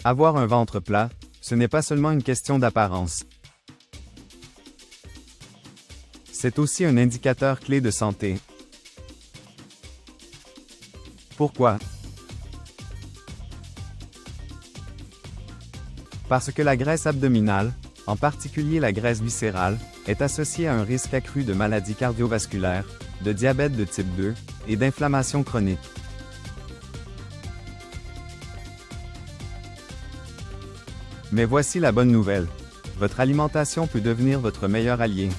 Avoir un ventre plat, ce n'est pas seulement une question d'apparence. C'est aussi un indicateur clé de santé. Pourquoi? Parce que la graisse abdominale, en particulier la graisse viscérale, est associée à un risque accru de maladies cardiovasculaires, de diabète de type 2 et d'inflammation chronique. Mais voici la bonne nouvelle. Votre alimentation peut devenir votre meilleur allié.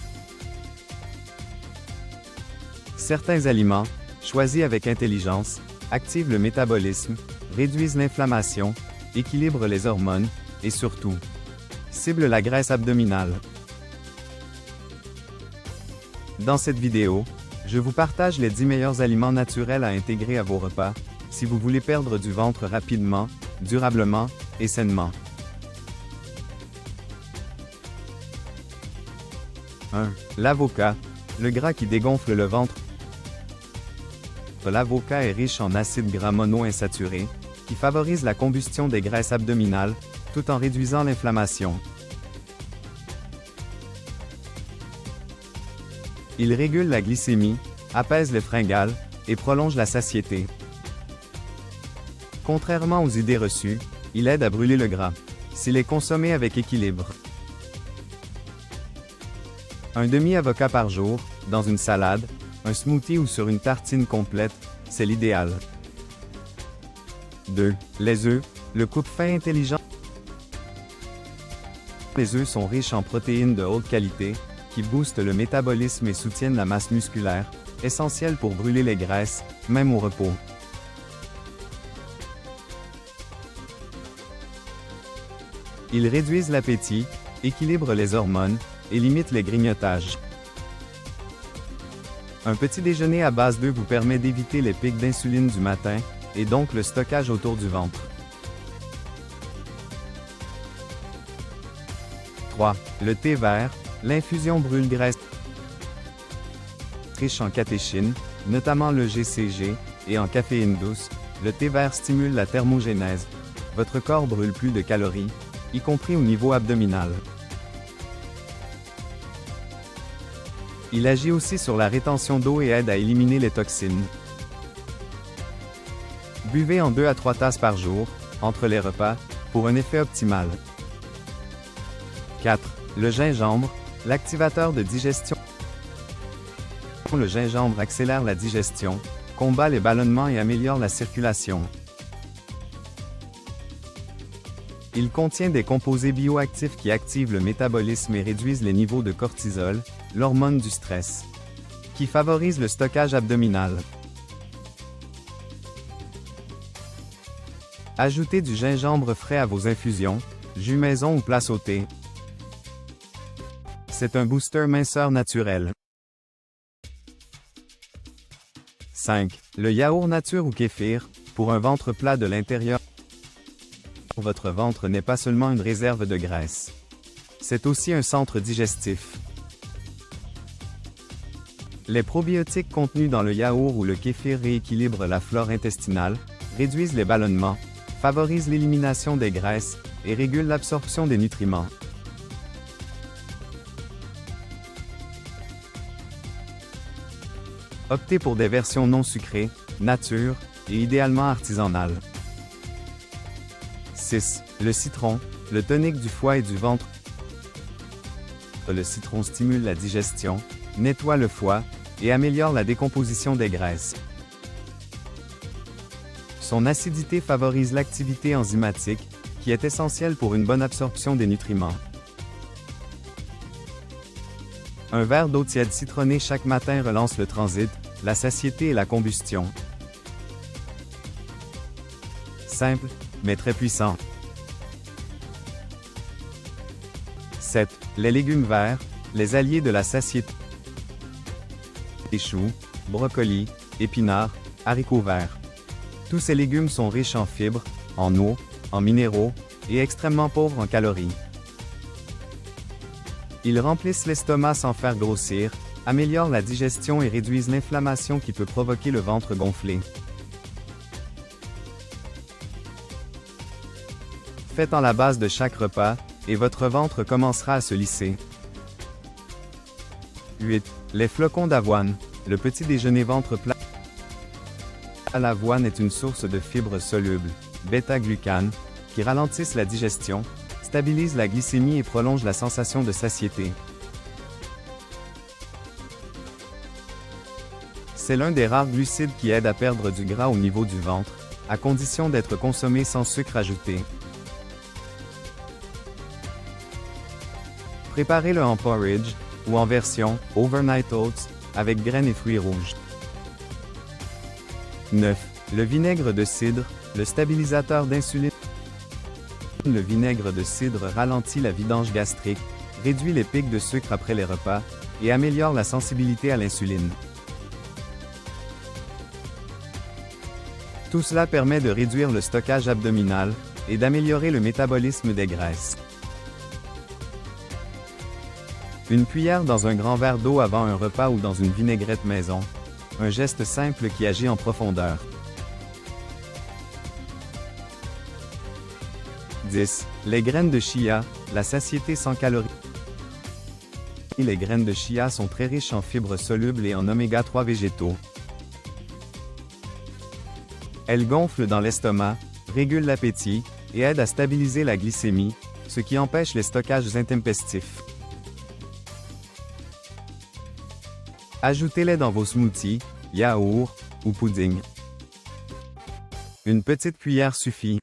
Certains aliments, choisis avec intelligence, activent le métabolisme, réduisent l'inflammation, équilibrent les hormones, et surtout, ciblent la graisse abdominale. Dans cette vidéo, je vous partage les 10 meilleurs aliments naturels à intégrer à vos repas, si vous voulez perdre du ventre rapidement, durablement, et sainement. 1. L'avocat, le gras qui dégonfle le ventre. L'avocat est riche en acides gras monoinsaturés, qui favorisent la combustion des graisses abdominales, tout en réduisant l'inflammation. Il régule la glycémie, apaise les fringales, et prolonge la satiété. Contrairement aux idées reçues, il aide à brûler le gras, s'il est consommé avec équilibre. Un demi-avocat par jour, dans une salade, un smoothie ou sur une tartine complète, c'est l'idéal. 2. Les œufs, le coupe-faim intelligent. Les œufs sont riches en protéines de haute qualité, qui boostent le métabolisme et soutiennent la masse musculaire, essentielle pour brûler les graisses, même au repos. Ils réduisent l'appétit, équilibrent les hormones, et limitent les grignotages. Un petit déjeuner à base d'œufs vous permet d'éviter les pics d'insuline du matin, et donc le stockage autour du ventre. 3. Le thé vert, l'infusion brûle-graisse. Riche en catéchine, notamment le GCG, et en caféine douce, le thé vert stimule la thermogénèse. Votre corps brûle plus de calories, y compris au niveau abdominal. Il agit aussi sur la rétention d'eau et aide à éliminer les toxines. Buvez en 2 à 3 tasses par jour, entre les repas, pour un effet optimal. 4. Le gingembre, l'activateur de digestion. Le gingembre accélère la digestion, combat les ballonnements et améliore la circulation. Il contient des composés bioactifs qui activent le métabolisme et réduisent les niveaux de cortisol, l'hormone du stress, qui favorise le stockage abdominal. Ajoutez du gingembre frais à vos infusions, jus maison ou place au thé. C'est un booster minceur naturel. 5. Le yaourt nature ou kéfir, pour un ventre plat de l'intérieur. Votre ventre n'est pas seulement une réserve de graisse. C'est aussi un centre digestif. Les probiotiques contenus dans le yaourt ou le kéfir rééquilibrent la flore intestinale, réduisent les ballonnements, favorisent l'élimination des graisses et régulent l'absorption des nutriments. Optez pour des versions non sucrées, nature et idéalement artisanales. 6. Le citron, le tonique du foie et du ventre. Le citron stimule la digestion, nettoie le foie et améliore la décomposition des graisses. Son acidité favorise l'activité enzymatique, qui est essentielle pour une bonne absorption des nutriments. Un verre d'eau tiède citronnée chaque matin relance le transit, la satiété et la combustion. Simple, mais très puissant. 7. Les légumes verts, les alliés de la satiété. Les choux, brocolis, épinards, haricots verts. Tous ces légumes sont riches en fibres, en eau, en minéraux, et extrêmement pauvres en calories. Ils remplissent l'estomac sans faire grossir, améliorent la digestion et réduisent l'inflammation qui peut provoquer le ventre gonflé. Faites-en la base de chaque repas, et votre ventre commencera à se lisser. 8. Les flocons d'avoine. Le petit déjeuner ventre plat. L'avoine est une source de fibres solubles, bêta-glucanes, qui ralentissent la digestion, stabilisent la glycémie et prolongent la sensation de satiété. C'est l'un des rares glucides qui aide à perdre du gras au niveau du ventre, à condition d'être consommé sans sucre ajouté. Préparez-le en porridge, ou en version « overnight oats » avec graines et fruits rouges. 9. Le vinaigre de cidre, le stabilisateur d'insuline. Le vinaigre de cidre ralentit la vidange gastrique, réduit les pics de sucre après les repas, et améliore la sensibilité à l'insuline. Tout cela permet de réduire le stockage abdominal, et d'améliorer le métabolisme des graisses. Une cuillère dans un grand verre d'eau avant un repas ou dans une vinaigrette maison. Un geste simple qui agit en profondeur. 10. Les graines de chia, la satiété sans calories. Les graines de chia sont très riches en fibres solubles et en oméga 3 végétaux. Elles gonflent dans l'estomac, régulent l'appétit, et aident à stabiliser la glycémie, ce qui empêche les stockages intempestifs. Ajoutez-les dans vos smoothies, yaourts ou pudding. Une petite cuillère suffit.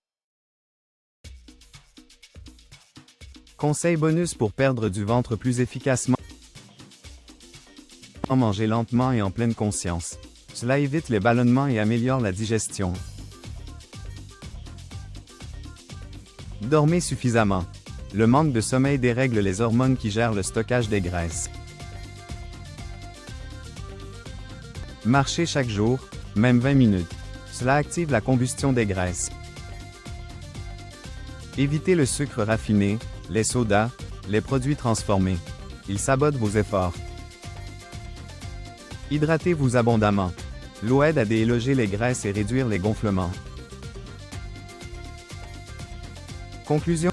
Conseil bonus pour perdre du ventre plus efficacement. Manger lentement et en pleine conscience. Cela évite les ballonnements et améliore la digestion. Dormez suffisamment. Le manque de sommeil dérègle les hormones qui gèrent le stockage des graisses. Marchez chaque jour, même 20 minutes. Cela active la combustion des graisses. Évitez le sucre raffiné, les sodas, les produits transformés. Ils sabotent vos efforts. Hydratez-vous abondamment. L'eau aide à déloger les graisses et réduire les gonflements. Conclusion.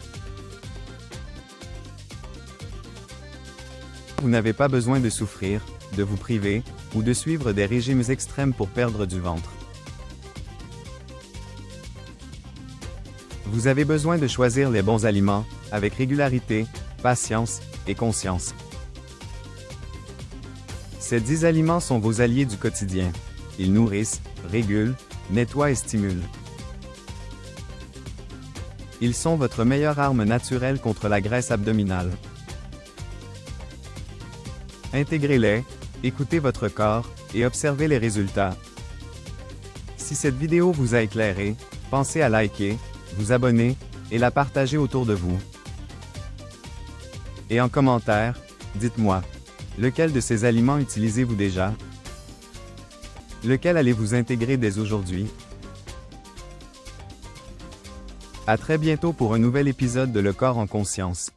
Vous n'avez pas besoin de souffrir, de vous priver, ou de suivre des régimes extrêmes pour perdre du ventre. Vous avez besoin de choisir les bons aliments, avec régularité, patience et conscience. Ces 10 aliments sont vos alliés du quotidien. Ils nourrissent, régulent, nettoient et stimulent. Ils sont votre meilleure arme naturelle contre la graisse abdominale. Intégrez-les, écoutez votre corps, et observez les résultats. Si cette vidéo vous a éclairé, pensez à liker, vous abonner, et la partager autour de vous. Et en commentaire, dites-moi, lequel de ces aliments utilisez-vous déjà? Lequel allez-vous intégrer dès aujourd'hui? À très bientôt pour un nouvel épisode de Le Corps en Conscience.